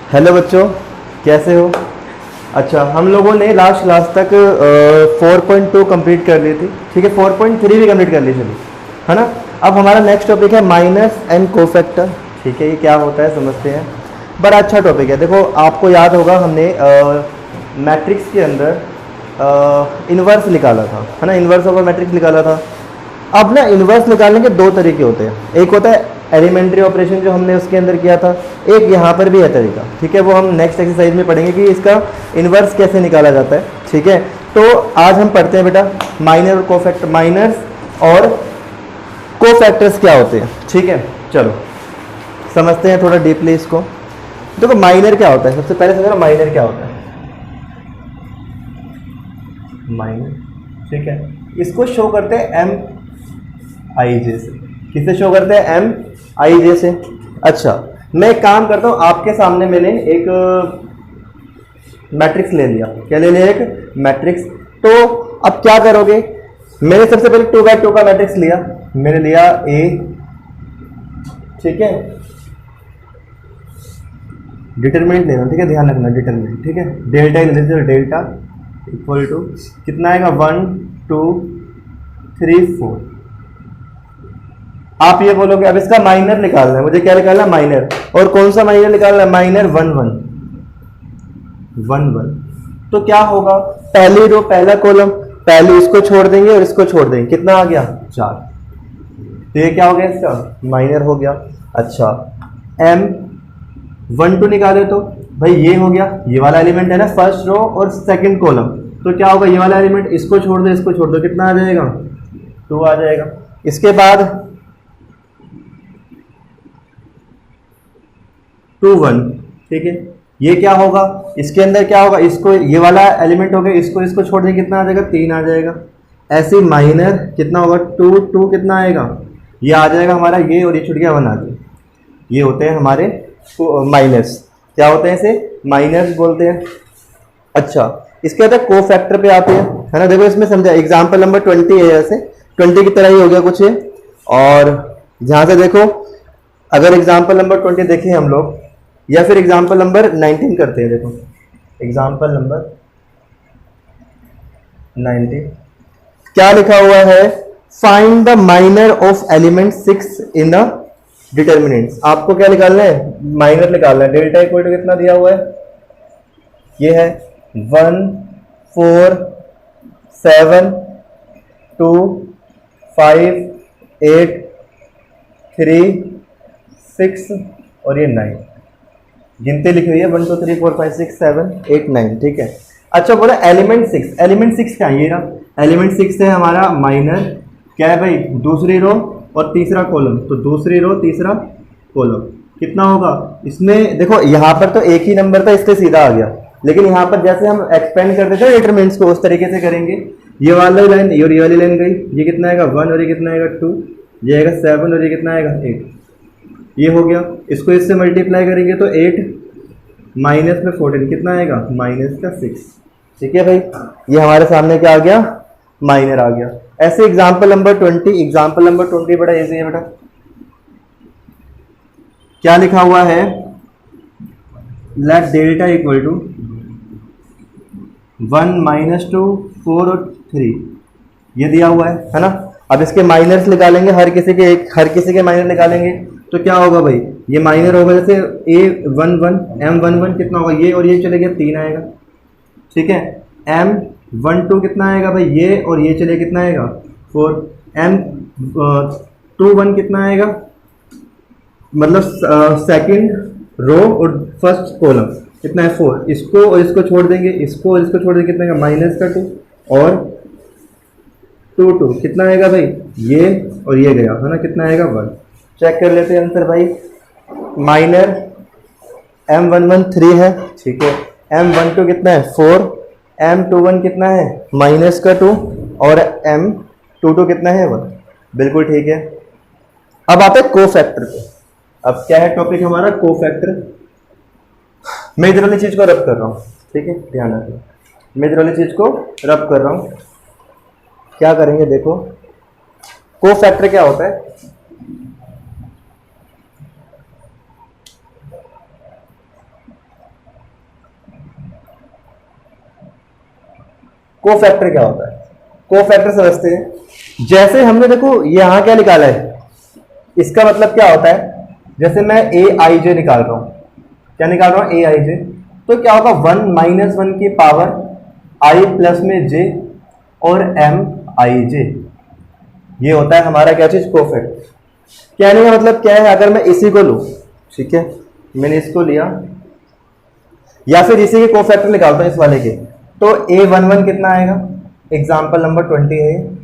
Hello बच्चों, कैसे हो? अच्छा, हम लोगों ने लास्ट क्लास तक 4.2 कंप्लीट कर ली थी। ठीक है, 4.3 भी कंप्लीट कर ली चली, है ना। अब हमारा नेक्स्ट टॉपिक है माइनस एंड कोफैक्टर। ठीक है, ये क्या होता है समझते हैं। बड़ा अच्छा टॉपिक है। देखो, आपको याद होगा हमने मैट्रिक्स के अंदर इन्वर्स निकाला था, है ना। इन्वर्स ऑफ मैट्रिक्स निकाला था। अब ना इन्वर्स निकालने के दो तरीके होते हैं। एक होता है एलिमेंट्री ऑपरेशन जो हमने उसके अंदर किया था, एक यहाँ पर भी है तरीका। ठीक है, वो हम नेक्स्ट एक्सरसाइज में पढ़ेंगे कि इसका इन्वर्स कैसे निकाला जाता है। ठीक है, तो आज हम पढ़ते हैं बेटा माइनर और कोफैक्टर, माइनर्स और कोफैक्टर्स क्या होते हैं। ठीक है, चलो समझते हैं थोड़ा डीपली इसको। देखो माइनर क्या होता है, सबसे पहले समझो माइनर क्या होता है। माइनर, ठीक है, इसको शो करते हैं एम आई जे से। किसे शो करते हैं? एम आई जे से। अच्छा, मैं एक काम करता हूं, आपके सामने मैंने एक मैट्रिक्स ले लिया। क्या ले लिया? एक मैट्रिक्स। तो अब क्या करोगे? मैंने सबसे पहले 2x2 का मैट्रिक्स लिया। मैंने लिया ए, ठीक है, डिटरमिनेंट लेना, ठीक है, ध्यान रखना डिटरमिनेंट, ठीक है। डेल्टा ले लीजिए, डेल्टा इक्वल टू कितना आएगा? 1 2 3 4। आप ये बोलोगे अब इसका माइनर निकालना है मुझे। क्या निकालना है? माइनर। और कौन सा माइनर निकालना है? माइनर 1 1 1 1। तो क्या होगा? पहली रो, पहला कॉलम, पहले इसको छोड़ देंगे और इसको छोड़ देंगे, कितना आ गया? 4। तो ये क्या हो गया? इसका माइनर हो गया। अच्छा, एम 1 2 निकाले तो भाई ये हो गया, ये वाला एलिमेंट है ना, फर्स्ट रो और सेकंड कॉलम। तो क्या होगा? ये वाला एलिमेंट, इसको छोड़ दो, इसको छोड़ दो, कितना आ जाएगा? 2 आ जाएगा। इसके बाद 2 1, ठीक है, ये क्या होगा? इसके अंदर क्या होगा? इसको, ये वाला एलिमेंट हो गया, इसको छोड़ देंगे, कितना आ जाएगा? 3 आ जाएगा। ऐसे माइनर कितना होगा? 2 2 कितना आएगा? ये आ जाएगा हमारा, ये और ये छूट गया, 1 आ गया। ये होते हैं हमारे माइनर्स। क्या होते हैं? इसे माइनर्स बोलते हैं। अच्छा, इसके बाद कोफैक्टर पे आते हैं, है ना। देखो इसमें समझा, एग्जाम्पल नंबर 20 है, ऐसे 20 की तरह ही हो गया कुछ ये। और जहां से देखो, अगर एग्जाम्पल नंबर 20 देखें हम लोग, या फिर एग्जाम्पल नंबर 19 करते हैं। देखो एग्जाम्पल नंबर 19 क्या लिखा हुआ है? Find the minor of element 6 in the determinants. आपको क्या निकालना है? माइनर निकालना है। डेल्टा इक्वल टू कितना दिया हुआ है? ये है 1 4 7 2 5 8 3 6 और ये 9। गिनती लिखी हुई है 1 2 3 4 5 6 7 8 9, ठीक है। अच्छा, बोला एलिमेंट 6। एलिमेंट 6 क्या है? ये ना एलिमेंट 6 है हमारा माइनर। क्या है भाई? दूसरी रो और तीसरा कॉलम। तो दूसरी रो तीसरा कॉलम कितना होगा? इसमें देखो यहाँ पर तो एक ही नंबर था, इसलिए सीधा आ गया। लेकिन यहाँ पर जैसे हम एक्सपेंड करते थे डिटरमिनेंट्स को, उस तरीके से करेंगे। ये वाली लाइन और ये वाली लाइन गई, ये कितना आएगा? 1 और ये कितना आएगा? 2। ये आएगा 7 और ये कितना आएगा? 8। ये हो गया। इसको इससे मल्टीप्लाई करेंगे तो 8 माइनस में 14 कितना आएगा? माइनस का 6। ठीक है भाई, ये हमारे सामने क्या आ गया? माइनर आ गया। ऐसे एग्जाम्पल नंबर 20, एग्जाम्पल नंबर 20 बड़ा इजी है बेटा। क्या लिखा हुआ है? लेट डेल्टा इक्वल टू 1 -2 4 और 3, ये दिया हुआ है ना। अब इसके माइनर्स निकालेंगे, हर किसी के माइनर निकालेंगे। तो क्या होगा भाई? ये माइनर होगा, जैसे A 1 1 M 1 1 कितना होगा? ये और ये चले गया, 3 आएगा, ठीक है। M 1 2 कितना आएगा भाई? ये और ये चले, कितना आएगा? 4। M 2 1 कितना आएगा? मतलब सेकंड रो और फर्स्ट कॉलम कितना है? 4। इसको और इसको छोड़ देंगे, इसको और इसको छोड़ देंगे, कितना आएगा? माइनस का 2 और 2 2 कितना आएगा भाई? ये और ये गया, है ना, कितना आएगा? 1। चेक कर लेते हैं आंसर भाई। माइनर M11 3 है, ठीक है। M12 कितना है? 4। M21 कितना है? माइनस का 2 और M22 कितना है? 1। बिल्कुल ठीक है। अब आते हैं कोफैक्टर पे। अब क्या है टॉपिक हमारा? कोफैक्टर। मैं इधर वाली चीज को रब कर रहा हूँ, ठीक है, ध्यान रखना। मैं इधर वाली चीज को रब कर रहा हूँ। क्या करेंगे? देखो कोफैक्टर क्या होता है? कोफैक्टर क्या होता है? कोफैक्टर समझते हैं। जैसे हमने देखो यहां क्या निकाला है, इसका मतलब क्या होता है, जैसे मैं ए आई जे निकाल रहा हूं, क्या निकाल रहा हूं? ए आई जे। तो क्या होगा? 1 माइनस 1 की पावर आई प्लस में जे और एम आई जे, ये होता है हमारा क्या चीज? कोफैक्टर। कहने का मतलब क्या है? अगर मैं इसी को लूं, ठीक है, मैंने इसको लिया, या फिर इसी के कोफैक्टर निकालता हूं इस वाले के, तो A11 कितना आएगा? एग्जाम्पल नंबर 20 है,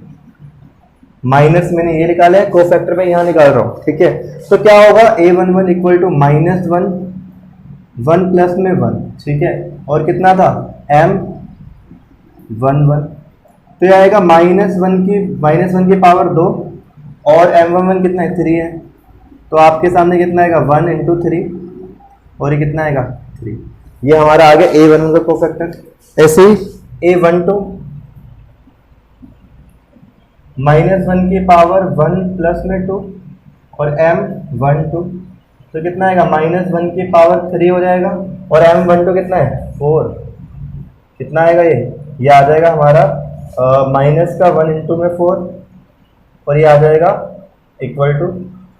माइनस मैंने ये निकाला है, कोफैक्टर में यहां निकाल रहा हूं, ठीक है। तो क्या होगा? A11 equal to minus 1 1 plus में 1, ठीक है, और कितना था? M11। तो ये आएगा माइनस वन की पावर 2 और M11 कितना है? 3 है। तो आपके सामने कितना आएगा? 1 इंटू 3, और ये कितना आएगा? 3। ये हमारा आ गया A11 का कोफैक्टर। ऐसे ही A12 माइनस 1 की पावर 1 प्लस में 2 और M12, तो कितना आएगा? माइनस 1 की पावर 3 हो जाएगा, और M12 कितना है? 4। कितना आएगा ये आ जाएगा हमारा माइनस का 1 इंटू में 4, और ये आ जाएगा इक्वल टू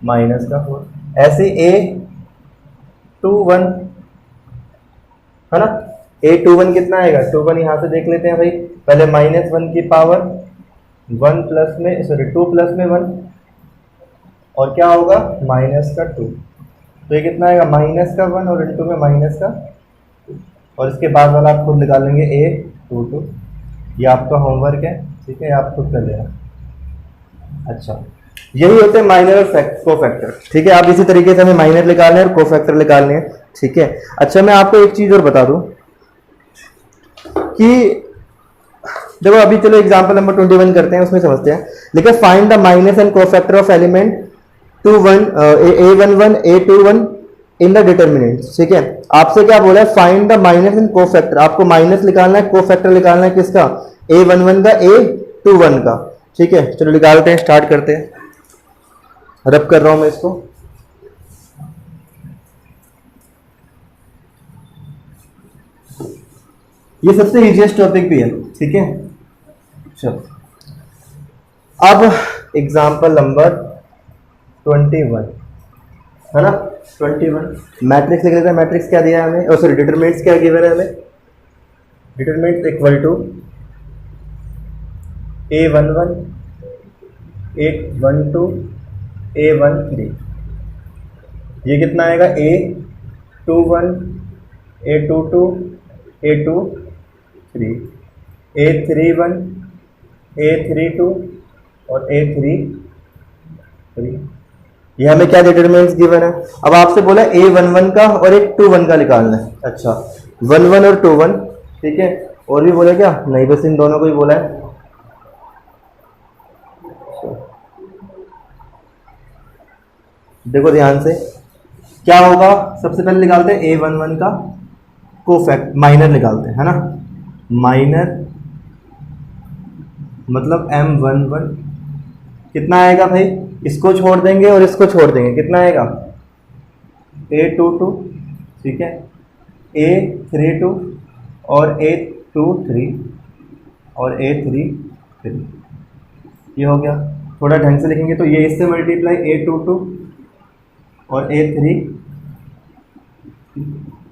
माइनस का 4। ऐसे A21 है ना, A21 कितना आएगा? 21 यहां से देख लेते हैं भाई, पहले माइनस 1 की पावर 1 प्लस में 2 प्लस में 1, और क्या होगा? माइनस का 2। तो ये कितना आएगा? माइनस का 1 और इंटू में माइनस का 2, और इसके बाद वाला आप खुद निकाल लेंगे A22। ये आपका होमवर्क है, ठीक है, आप खुद कर लेना। अच्छा, यही होते हैं माइनर और कोफैक्टर, ठीक है। आप इसी तरीके से हमें माइनर निकालने हैं और कोफैक्टर निकालने हैं, ठीक है। अच्छा, मैं आपको एक चीज और बता दूं कि देखो अभी चलो एग्जांपल नंबर 21 करते हैं, उसमें समझते हैं। लेकिन find the minus and cofactor of element A11 A21 in the determinants, ठीक है। आपसे क्या बोला है? Find the minus and cofactor. आपको माइनस निकालना है, कोफैक्टर निकालना है किसका? A11 का, A21 का, ठीक है। चलो निकालते हैं, स्टार्ट करते हैं। रब कर रहा हूं मैं इसको। ये सबसे इजीएस्ट टॉपिक भी है, ठीक है। चलो अब एग्जांपल नंबर 21 है ना, 21 मैट्रिक्स लिख लेते हैं। मैट्रिक्स क्या दिया है हमें? सॉरी, डिटरमिनेंट्स क्या गिवन है हमें? Determinants equal to A11 A12 A13। ये कितना आएगा? A21 A22 A23 A31 A32 और A33। ये हमें क्या डिटरमिनेंट्स गिवन है? अब आपसे बोला A11 का और एक 21 का निकालना है। अच्छा, 11 और 21, ठीक है। और भी बोले क्या? नहीं, बस इन दोनों को ही बोला है। देखो ध्यान से, क्या होगा? सबसे पहले निकालते हैं A11 का कोफैक्टर, माइनर निकालते हैं, है ना। माइनर मतलब M11 कितना आएगा भाई? इसको छोड़ देंगे और इसको छोड़ देंगे, कितना आएगा? A22, ठीक है, A32 और A23 और A33। ये हो गया। थोड़ा ढंग से लिखेंगे तो ये इससे मल्टीप्लाई A22 और A3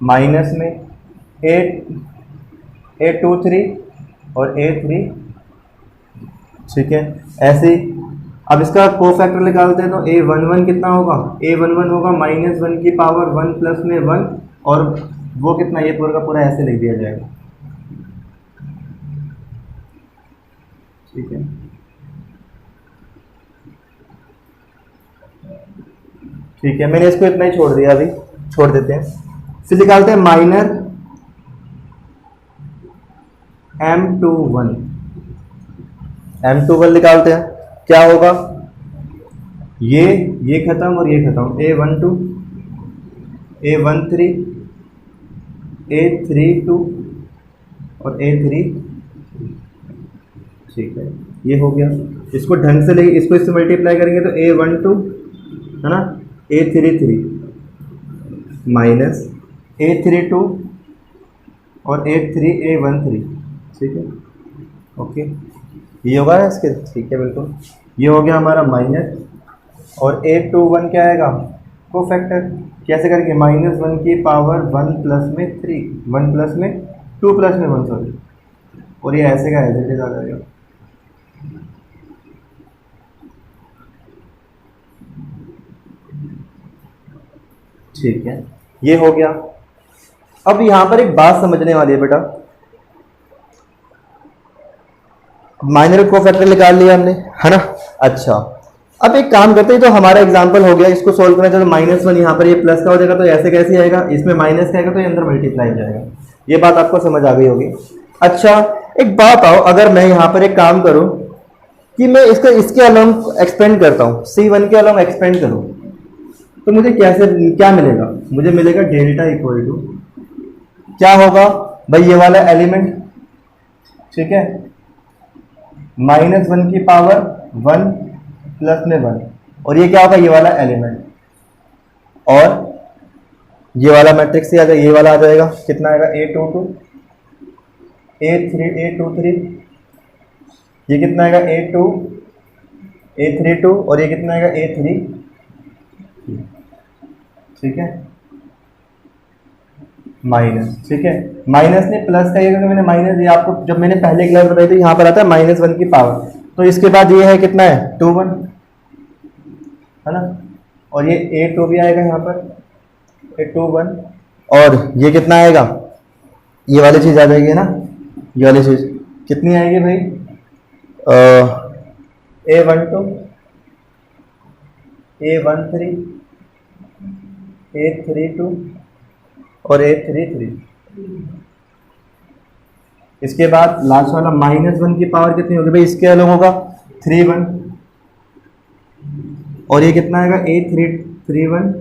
माइनस में A23 और A3, ठीक है। ऐसे ही अब इसका कोफैक्टर निकालते हैं तो A11 कितना होगा? A11 होगा माइनस 1 की पावर 1 प्लस में 1, और वो कितना? ये पूरा का पूरा ऐसे लिख दिया जाएगा, ठीक है। ठीक है, मैंने इसको इतना ही छोड़ दिया, अभी छोड़ देते हैं। फिर निकालते हैं माइनर M21 निकालते हैं। क्या होगा? ये खत्म और ये खत्म, A12 A13 A32 और A3, ठीक है। ये हो गया। इसको ढंग से लेके इसको इससे मल्टीप्लाई करेंगे तो A12 है ना, A33 माइनस A32 और A13, ठीक है। ओके, ये होगा ना इसके, ठीक है बिल्कुल। ये हो गया हमारा माइनस, और 821 क्या आएगा, को फैक्टर। कैसे करके, -1 की पावर 1 प्लस में 3, 1 प्लस में 2 प्लस में 1, सॉरी, और ये ऐसे का ऐसे आ जाएगा। ठीक है, ये हो गया। अब यहां पर एक बात समझने वाली है बेटा, माइनर को फैक्टर निकाल लिया हमने, है ना। अच्छा, अब एक काम करते हैं, तो हमारा एग्जांपल हो गया, इसको सोल्व करना चाहे तो -1 यहाँ पर ये प्लस का हो जाएगा, तो ऐसे कैसे आएगा, इसमें माइनस का आएगा तो ये अंदर मल्टीप्लाई हो जाएगा। ये बात आपको समझ आ गई होगी। अच्छा, एक बात आओ, अगर मैं यहाँ पर एक काम करूँ कि मैं इसका इसके अलोंग एक्सपेंड करता हूँ, C1 के अलोंग एक्सपेंड करूँ, तो मुझे कैसे क्या मिलेगा, मुझे मिलेगा डेल्टा इक्वल टू क्या होगा भाई, ये वाला एलिमेंट, ठीक है, -1 की पावर 1 प्लस में 1, और ये क्या होगा, ये वाला एलिमेंट, और ये वाला मैट्रिक्स से आ जाएगा, ये वाला आ जाएगा, कितना आएगा, A22 A23, ये कितना आएगा, A2 A32, और ये कितना आएगा, A3, ठीक है, माइनस, ठीक है, माइनस ने प्लस का, ये मैंने माइनस, ये आपको जब मैंने पहले क्लास बताई थी, यहाँ पर आता है -1 की पावर, तो इसके बाद ये है कितना है, 21, है ना, और ये A2 भी आएगा यहाँ पर, A21, और ये कितना आएगा, ये वाली चीज़ आ जाएगी ना, ये वाली चीज़ कितनी आएगी भाई, A12 A13 A32 और A33। इसके बाद लास्ट वाला -1 की पावर कितनी होगी भाई, इसके अलग होगा 31, और ये कितना आएगा, A31,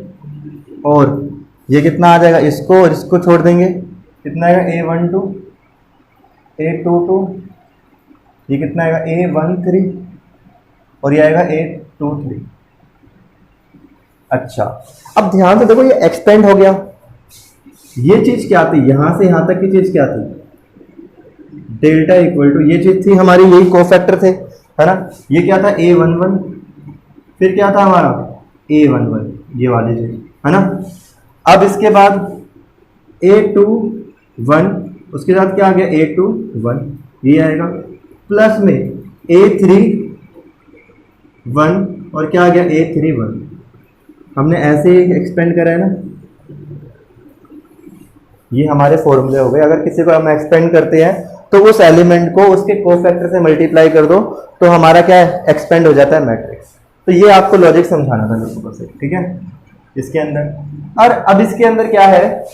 और ये कितना आ जाएगा, इसको और इसको छोड़ देंगे, कितना आएगा, A12 A22, ये कितना आएगा, A13, और ये आएगा A23। अच्छा, अब ध्यान से देखो, ये एक्सपेंड हो गया, ये चीज क्या थी, यहां से यहां तक की चीज क्या थी, डेल्टा इक्वल टू, ये चीज थी हमारी, यही कोफैक्टर थे, है ना, ये क्या था, A11, फिर क्या था हमारा, A11, ये वाली चीज, है ना। अब इसके बाद A21, उसके साथ क्या आ गया, A21, ये आएगा, प्लस में A31, और क्या आ गया, A31, हमने ऐसे ही एक्सपेंड करा है ना, ये हमारे फॉर्मूले हो गए। अगर किसी को हम एक्सपेंड करते हैं तो उस एलिमेंट को उसके कोफैक्टर से मल्टीप्लाई कर दो, तो हमारा क्या है, एक्सपेंड हो जाता है मैट्रिक्स। तो ये आपको लॉजिक समझाना था मेरे को बस, ठीक है, इसके अंदर। और अब इसके अंदर क्या है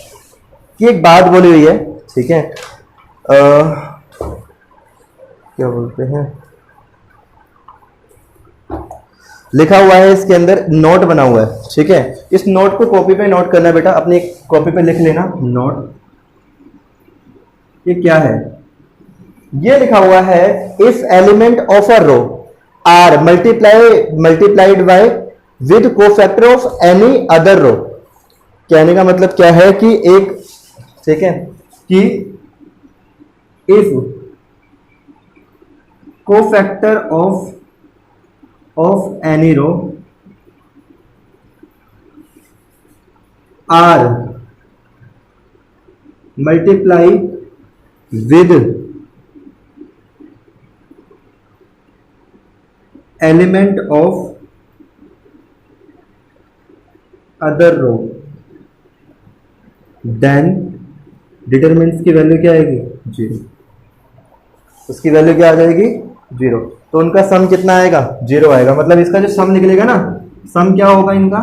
कि एक बात बोली हुई है, ठीक है, क्या बोलते हैं, लिखा हुआ है इसके अंदर, नोट बना हुआ है, ठीक है। इस नोट को कॉपी पे नोट करना बेटा, अपनी कॉपी पे लिख लेना नोट। ये क्या है, ये लिखा हुआ है, if element of a row are multiplied by with cofactor of any other row. कहने का मतलब क्या है कि एक, ठीक है, कि if cofactor of any row are multiply with element of other row, then determinants की वैल्यू क्या आएगी, 0, उसकी वैल्यू क्या आ जाएगी, 0, तो उनका सम कितना आएगा, 0 आएगा। मतलब इसका जो सम निकलेगा ना, सम क्या होगा इनका,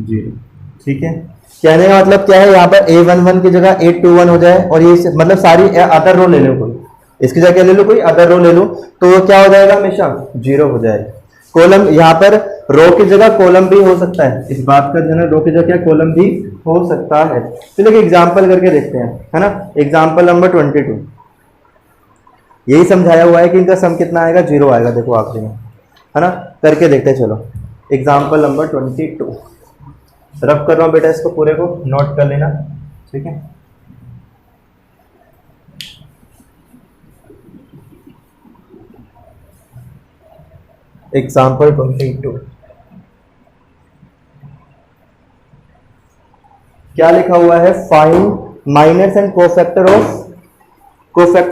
0, ठीक है। कहने का मतलब क्या है, यहाँ पर A11 की जगह A21 हो जाए, और ये मतलब सारी अदर रो ले लो, कोई इसकी जगह ले लो, कोई अदर रो ले लो, तो क्या हो जाएगा, हमेशा 0 हो जाएगा। कॉलम, यहाँ पर रो की जगह कॉलम भी हो सकता है, इस बात का जो है, रो की जगह क्या कॉलम भी हो सकता है। चलिए एग्जाम्पल करके देखते हैं, है ना। एग्जाम्पल नंबर 22, यही समझाया हुआ है कि इनका सम कितना आएगा, 0 आएगा। देखो आखिरी में, है ना, करके देखते हैं। चलो एग्जाम्पल नंबर 22, रब कर रहा हूँ बेटा, इसको पूरे को नोट कर लेना, ठीक है। एग्जाम्पल 22 क्या लिखा हुआ है, find minors and cofactor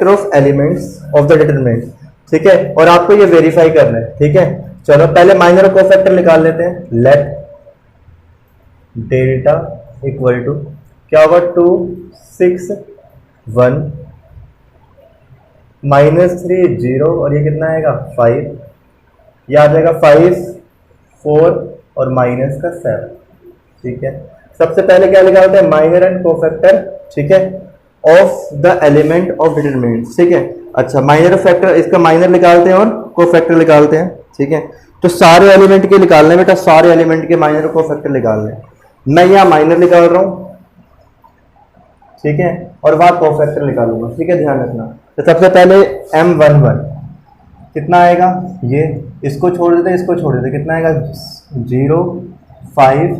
of elements of the determinant. ठीक है, और आपको ये वेरीफाई करना है। ठीक है, चलो पहले माइनर और कोफैक्टर निकाल लेते हैं। लेट डेल्टा इक्वल टू क्या होगा, 2 6 1 -3 0 और ये कितना आएगा 5, ये आ जाएगा 5 4 और माइनस का 7। ठीक है, सबसे पहले क्या लिखा होता है, माइनर एंड कोफैक्टर। ठीक है, of the element of determinant. ठीक है, अच्छा माइनर फैक्टर, इसका माइनर निकालते हैं और कोफैक्टर निकालते हैं। ठीक है, तो सारे एलिमेंट के निकालने बेटा, सारे एलिमेंट के माइनर और कोफैक्टर निकालने। मैं यहाँ माइनर निकाल रहा हूँ, ठीक है, और वहां कोफैक्टर निकालूंगा। ठीक है, ध्यान रखना। तो सबसे पहले M11 कितना आएगा, ये इसको छोड़ देते, इसको छोड़ देते, कितना आएगा 0 5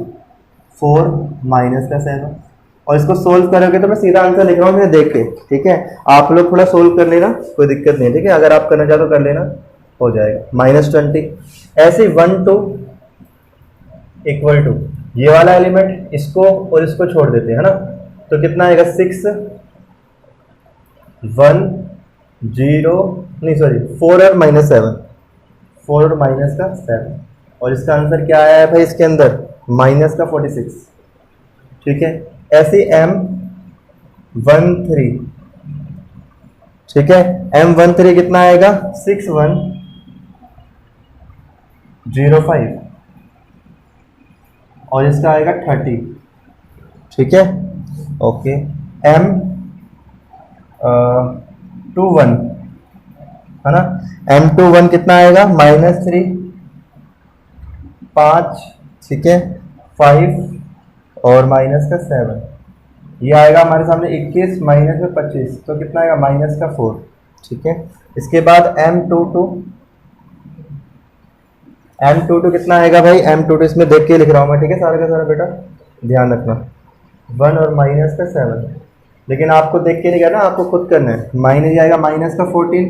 4 माइनस का 7। और इसको सोल्व करोगे तो मैं सीधा आंसर लिख रहा हूँ, मैंने देख के। ठीक है, आप लोग थोड़ा सोल्व कर लेना, कोई दिक्कत नहीं। ठीक है, अगर आप करना चाहो तो कर लेना, हो जाएगा -20। ऐसे 1 2 इक्वल टू ये वाला एलिमेंट, इसको और इसको छोड़ देते हैं ना, तो कितना आएगा 6 1 0 नहीं सॉरी 4 और -7, 4 और माइनस का 7। और इसका आंसर क्या आया है भाई, इसके अंदर माइनस का 46। ठीक है, ऐसे M13। ठीक है, M13 कितना आएगा 6 1 0 5 और इसका आएगा 30। ठीक है, ओके। M21 है ना, M21 कितना आएगा -3 5। ठीक है, 5 और माइनस का 7, ये आएगा हमारे सामने 21 माइनस में 25, तो कितना आएगा माइनस का 4। ठीक है, इसके बाद M22 कितना आएगा भाई, M22 इसमें देख के लिख रहा हूँ मैं। ठीक है, सारा का सारा बेटा ध्यान रखना, 1 और माइनस का 7, लेकिन आपको देख के नहीं करना, आपको खुद करना है। माइनस आएगा माइनस का 14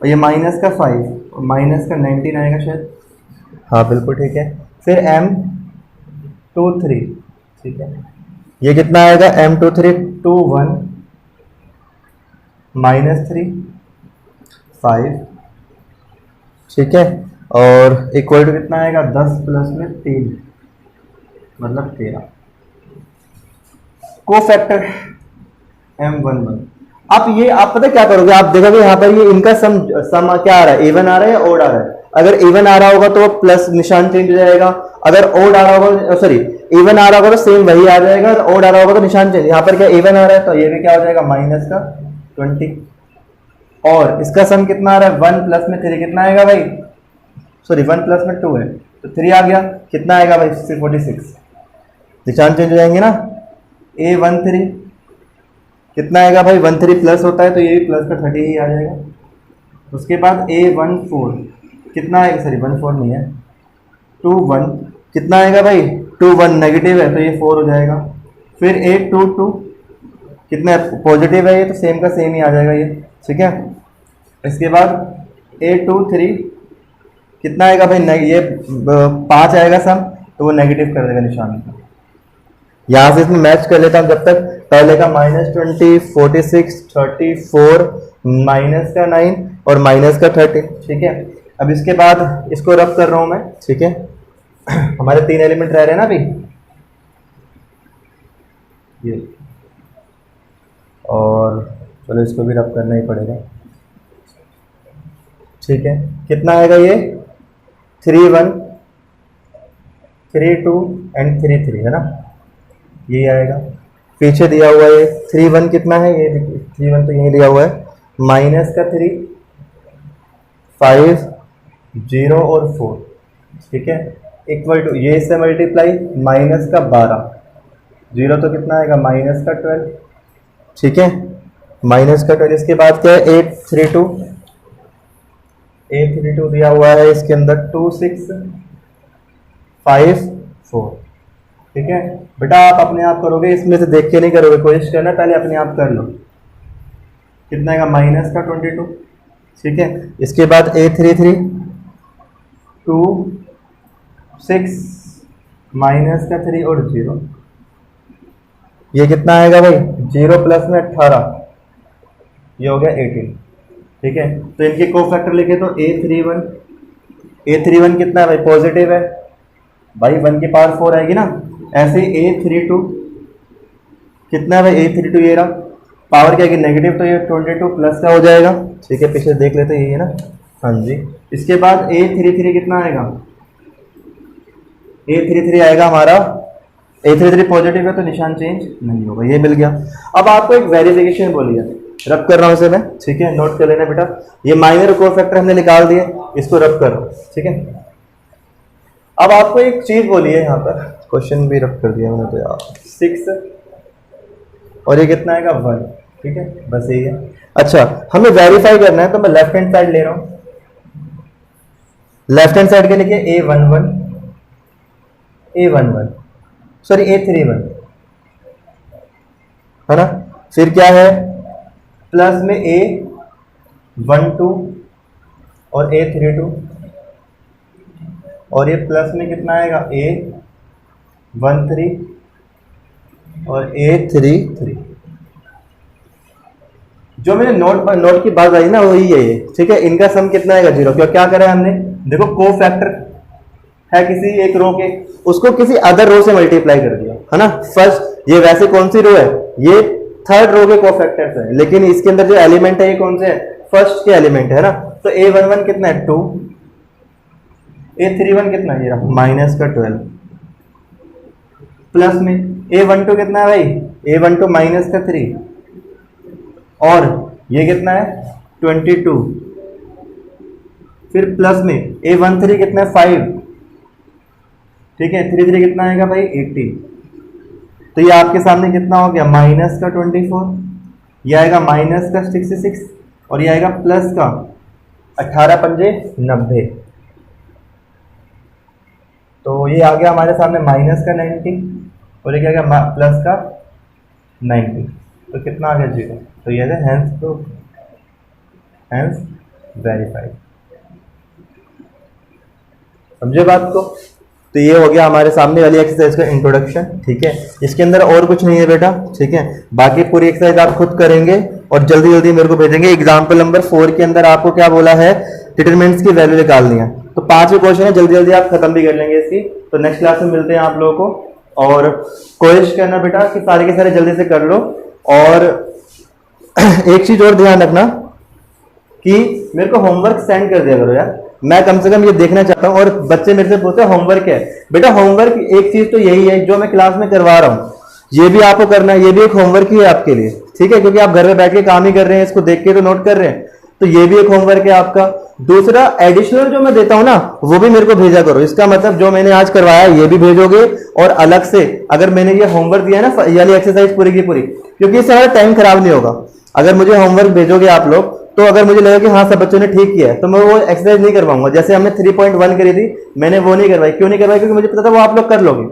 और ये माइनस का 5 और माइनस का 19 आएगा शायद, हाँ बिल्कुल ठीक है। फिर M23, ठीक है, ये कितना आएगा M23 2 1 -3 5। ठीक है, और इक्वल टू कितना आएगा 10 प्लस में 3 मतलब 13। Cofactor M11। आप पता क्या करोगे, आप देखोगे यहाँ पर ये इनका सम क्या आ रहा है, इवन आ रहा है या ओड आ रहा है। अगर इवन आ रहा होगा तो प्लस निशान चेंज हो जाएगा, अगर ओड आ रहा होगा सॉरी इवन आ रहा होगा तो सेम वही आ जाएगा, तो ओड आ रहा होगा तो निशान चेंज। यहाँ पर क्या इवन आ रहा है तो ये भी क्या हो जाएगा माइनस का 20। और इसका सम कितना आ रहा है 1 प्लस में 3 कितना आएगा भाई, सॉरी 1 प्लस में 2 है तो 3 आ गया, कितना आएगा भाई 46। निशान चेंज हो जाएंगे ना। A13 कितना आएगा भाई 13 प्लस होता है तो ये भी प्लस का 30 ही आ जाएगा। उसके बाद A14 कितना आएगा, सॉरी 14 नहीं है 21 कितना आएगा भाई 21 नेगेटिव है तो ये 4 हो जाएगा। फिर A22 कितना पॉजिटिव है ये तो सेम का सेम ही आ जाएगा ये, ठीक है। इसके बाद A23 कितना आएगा भाई ये 5 आएगा सम तो वो नेगेटिव कर देगा निशान का। यहाँ से इसमें मैच कर लेता हूँ जब तक, पहले का -20 46 34 माइनस का 9 और माइनस का 30, ठीक है। अब इसके बाद इसको रब कर रहा हूँ मैं, ठीक है। हमारे 3 एलिमेंट रह रहे हैं ना अभी ये, और चलो इसको भी रब करना ही पड़ेगा, ठीक है। कितना आएगा ये 3 1 3 2 एंड 3 3 है ना, ये आएगा। पीछे दिया हुआ है 3 1 कितना है, ये 3 1 तो यही दिया हुआ है, माइनस का 3 5 0 और 4, ठीक है, इक्वल टू ये इससे मल्टीप्लाई माइनस का 12 0 तो कितना आएगा माइनस का 12, ठीक है, माइनस का 12। इसके बाद क्या है 832 दिया हुआ है इसके अंदर 2 6 5 4, ठीक है। बेटा आप अपने आप करोगे, इसमें से देख के नहीं करोगे, कोशिश करना पहले अपने आप कर लो। कितना आएगा माइनस का 22, ठीक है। इसके बाद A33 2 6 माइनस का 3 और 0, ये कितना आएगा भाई 0 प्लस में 18, ये हो गया 18। ठीक है, तो इनके कोफैक्टर लिखे तो A31 कितना है भाई पॉजिटिव है भाई, 1 की पावर 4 आएगी ना। ऐसे A32 कितना है भाई A32 ये रहा, पावर क्या है नेगेटिव, तो ये 22 प्लस का हो जाएगा। ठीक है, पीछे देख लेते हैं ये ना, हाँ जी। इसके बाद A33 कितना आएगा, A33 आएगा हमारा, A33 पॉजिटिव है तो निशान चेंज नहीं होगा, ये मिल गया। अब आपको एक वेरिफिकेशन बोलिए, रब कर रहा हूँ इसे मैं, ठीक है, नोट कर लेना बेटा। ये माइनर कोफैक्टर हमने निकाल दिए, इसको रब कर रहा हूँ, ठीक है। अब आपको एक चीज बोलिए, यहाँ पर क्वेश्चन भी रब कर दिया मैंने तो यार, 6 और ये कितना आएगा 1, ठीक है, बस यही है। अच्छा, हमें वेरीफाई करना है तो मैं लेफ्ट हैंड साइड ले रहा हूँ, लेफ्ट हैंड साइड के लिखिए A11 सॉरी A31 है ना, फिर क्या है प्लस में A12 और A32, और ये प्लस में कितना आएगा A13 और A33। जो मैंने नोट की बात आई ना वही है ये, ठीक है। इनका सम कितना आएगा 0, क्यों क्या करा है हमने, देखो कोफैक्टर है किसी एक रो के, उसको किसी अदर रो से मल्टीप्लाई कर दिया है ना। फर्स्ट ये वैसे कौन सी रो है, ये थर्ड रो के कोफैक्टर्स है, लेकिन इसके अंदर जो एलिमेंट है ये कौन से है, फर्स्ट के एलिमेंट है ना। तो A11 कितना है 2, A31 कितना है ये रहा माइनस का 12, प्लस में A12 कितना है भाई, A12 माइनस का 3, और ये कितना है 22, फिर प्लस में A13 कितना है 5, ठीक है, 33 कितना आएगा भाई 80। तो ये आपके सामने कितना हो गया माइनस का 24, ये आएगा माइनस का 66, और ये आएगा प्लस का 18 पंजे 90। तो ये आ गया हमारे सामने माइनस का 90 और ये क्या गया प्लस का 90, तो कितना आ गया 0। तो ये है हेंस प्रूफ, हेंस वेरीफाइड। समझे बात को। तो ये हो गया हमारे सामने वाली एक्सरसाइज का इंट्रोडक्शन, ठीक है। इसके अंदर और कुछ नहीं है बेटा, ठीक है। बाकी पूरी एक्सरसाइज आप खुद करेंगे और जल्दी जल्दी मेरे को भेजेंगे। एग्जाम्पल नंबर 4 के अंदर आपको क्या बोला है, डिटरमिनेंट्स की वैल्यू निकालनी है। तो 5 क्वेश्चन है, जल्दी जल्दी आप खत्म भी कर लेंगे इसकी। तो नेक्स्ट क्लास में मिलते हैं आप लोगों को, और कोशिश करना बेटा कि सारे के सारे जल्दी से कर लो। और एक चीज और ध्यान रखना कि मेरे को होमवर्क सेंड कर दिया करो यार, मैं कम से कम ये देखना चाहता हूँ। और बच्चे मेरे से पूछते हैं होमवर्क क्या है, बेटा होमवर्क एक चीज तो यही है जो मैं क्लास में करवा रहा हूँ, ये भी आपको करना है, ये भी एक होमवर्क ही है आपके लिए, ठीक है। क्योंकि आप घर में बैठ के काम ही कर रहे हैं, इसको देख के तो नोट कर रहे हैं, तो ये भी एक होमवर्क है आपका। दूसरा एडिशनल जो मैं देता हूं ना, वो भी मेरे को भेजा करो। इसका मतलब जो मैंने आज करवाया ये भी भेजोगे, और अलग से अगर मैंने ये होमवर्क दिया ना, यानी एक्सरसाइज पूरी की पूरी, क्योंकि इससे हमारा टाइम खराब नहीं होगा। अगर मुझे होमवर्क भेजोगे आप लोग, तो अगर मुझे लगा कि हाँ सब बच्चों ने ठीक किया है, तो मैं वो एक्सरसाइज नहीं करवाऊंगा। जैसे हमने 3.1 करी थी, मैंने वो नहीं करवाई। क्यों नहीं करवाई, क्योंकि मुझे पता था वो आप लोग कर लोगे,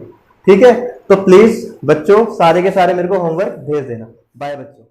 ठीक है। तो प्लीज बच्चों सारे के सारे मेरे को होमवर्क भेज देना। बाय बच्चों।